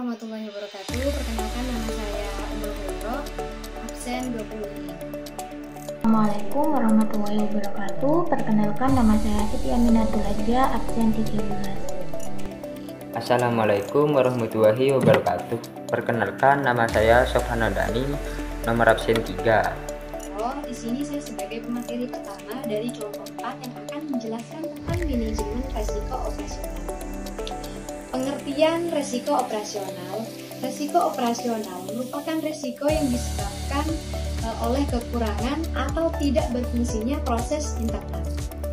warahmatullahi wabarakatuh. Perkenalkan, nama saya Ummul Khairah, absen 25. Assalamualaikum warahmatullahi wabarakatuh. Perkenalkan, nama saya Siti Aminatul Adja, absen 13. Assalamualaikum warahmatullahi wabarakatuh. Perkenalkan, nama saya Sofhan Dani, nomor absen 3. Di sini saya sebagai pemateri pertama dari kelompok 4 yang akan menjelaskan tentang manajemen resiko operasional. Pengertian resiko operasional. Resiko operasional merupakan resiko yang disebabkan oleh kekurangan atau tidak berfungsinya proses internal,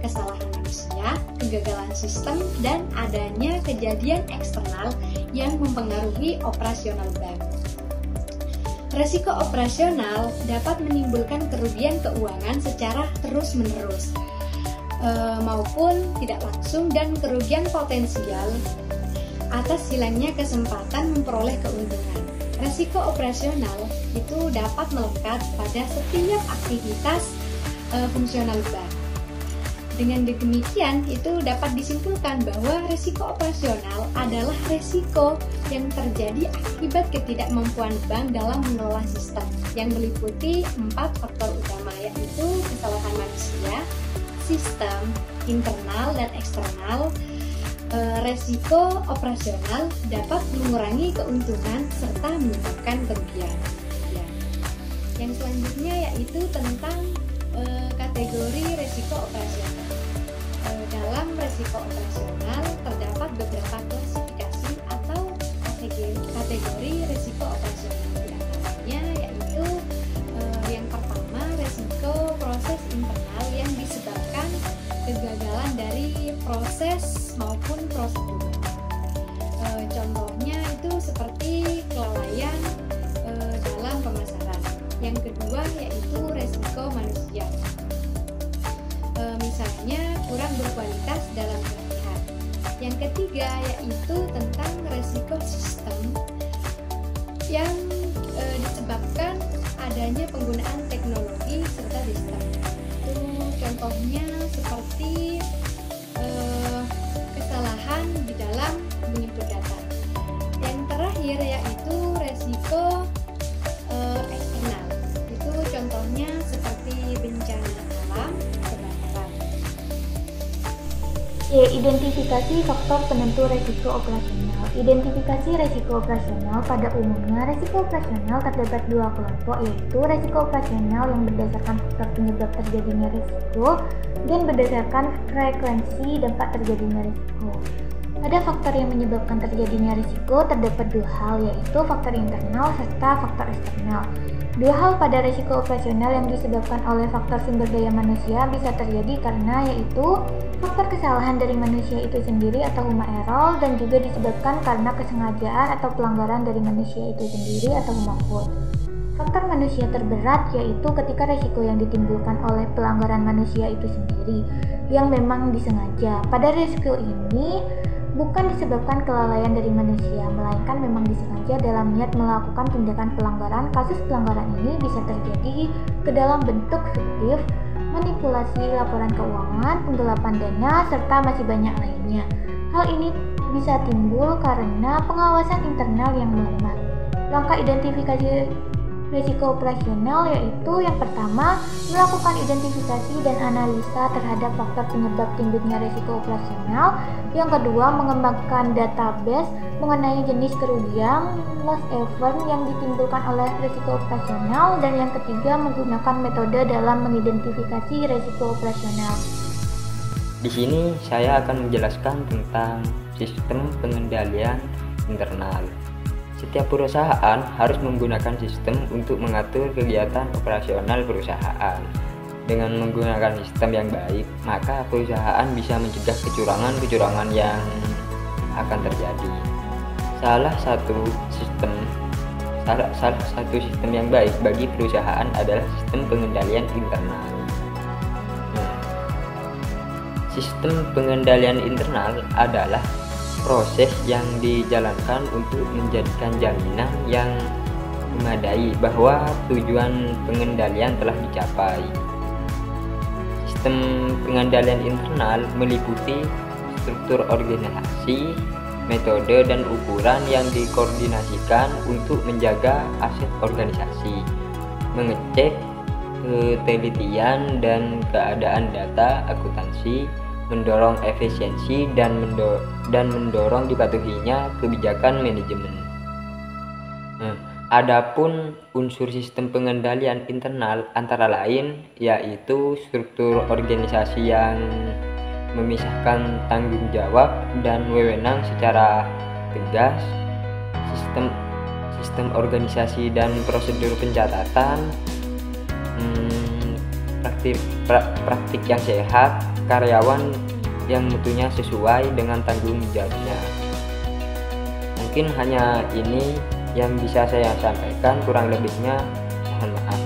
kesalahan manusia, kegagalan sistem, dan adanya kejadian eksternal yang mempengaruhi operasional bank. Resiko operasional dapat menimbulkan kerugian keuangan secara terus-menerus maupun tidak langsung dan kerugian potensial atas hilangnya kesempatan memperoleh keuntungan. Resiko operasional itu dapat melekat pada setiap aktivitas fungsional bank. Dengan demikian, itu dapat disimpulkan bahwa resiko operasional adalah resiko yang terjadi akibat ketidakmampuan bank dalam mengelola sistem yang meliputi 4 faktor utama, yaitu kesalahan manusia, sistem, internal dan eksternal. Resiko operasional dapat mengurangi keuntungan serta menyebabkan kerugian. Yang selanjutnya yaitu tentang kategori resiko operasional. Dalam resiko operasional terdapat beberapa klasifikasi atau kategori resiko operasional. Di antaranya yaitu yang pertama, resiko proses internal yang disebabkan kegagalan dari proses maupun prosedur. Contohnya itu seperti kelalaian dalam pemasaran. Yang kedua yaitu resiko manusia. Misalnya kurang berkualitas dalam pelatihan. Yang ketiga yaitu tentang resiko sistem yang disebabkan adanya penggunaan teknologi serta sistem. Itu contohnya seperti kesalahan di dalam menginput data. Yang terakhir yaitu resiko eksternal. Itu contohnya seperti bencana alam, kebakaran. Identifikasi faktor penentu resiko operasional. Identifikasi resiko operasional. Pada umumnya, resiko operasional terdapat dua kelompok, yaitu resiko operasional yang berdasarkan faktor penyebab terjadinya risiko dan berdasarkan frekuensi dampak terjadinya risiko. Pada faktor yang menyebabkan terjadinya risiko terdapat dua hal, yaitu faktor internal serta faktor eksternal. Dua hal pada risiko operasional yang disebabkan oleh faktor sumber daya manusia bisa terjadi karena yaitu faktor kesalahan dari manusia itu sendiri atau human error, dan juga disebabkan karena kesengajaan atau pelanggaran dari manusia itu sendiri atau human fault. Faktor manusia terberat yaitu ketika risiko yang ditimbulkan oleh pelanggaran manusia itu sendiri yang memang disengaja. Pada risiko ini bukan disebabkan kelalaian dari manusia, melainkan memang disengaja dalam niat melakukan tindakan pelanggaran. Kasus pelanggaran ini bisa terjadi ke dalam bentuk fiktif, manipulasi laporan keuangan, penggelapan dana, serta masih banyak lainnya. Hal ini bisa timbul karena pengawasan internal yang melemah. Langkah identifikasi risiko operasional yaitu yang pertama, melakukan identifikasi dan analisa terhadap faktor penyebab timbulnya risiko operasional. Yang kedua, mengembangkan database mengenai jenis kerugian loss event yang ditimbulkan oleh risiko operasional. Dan yang ketiga, menggunakan metode dalam mengidentifikasi risiko operasional. Di sini saya akan menjelaskan tentang sistem pengendalian internal. Setiap perusahaan harus menggunakan sistem untuk mengatur kegiatan operasional perusahaan. Dengan menggunakan sistem yang baik, maka perusahaan bisa mencegah kecurangan-kecurangan yang akan terjadi. Salah satu sistem yang baik bagi perusahaan adalah sistem pengendalian internal. Sistem pengendalian internal adalah proses yang dijalankan untuk menjadikan jaminan yang memadai bahwa tujuan pengendalian telah dicapai. Sistem pengendalian internal meliputi struktur organisasi, metode dan ukuran yang dikoordinasikan untuk menjaga aset organisasi, mengecek ketelitian dan keadaan data akuntansi, mendorong efisiensi dan mendorong dipatuhinya kebijakan manajemen. Adapun unsur sistem pengendalian internal antara lain yaitu struktur organisasi yang memisahkan tanggung jawab dan wewenang secara tegas, sistem organisasi dan prosedur pencatatan, praktik yang sehat, karyawan yang mutunya sesuai dengan tanggung jawabnya. Mungkin hanya ini yang bisa saya sampaikan, kurang lebihnya mohon maaf.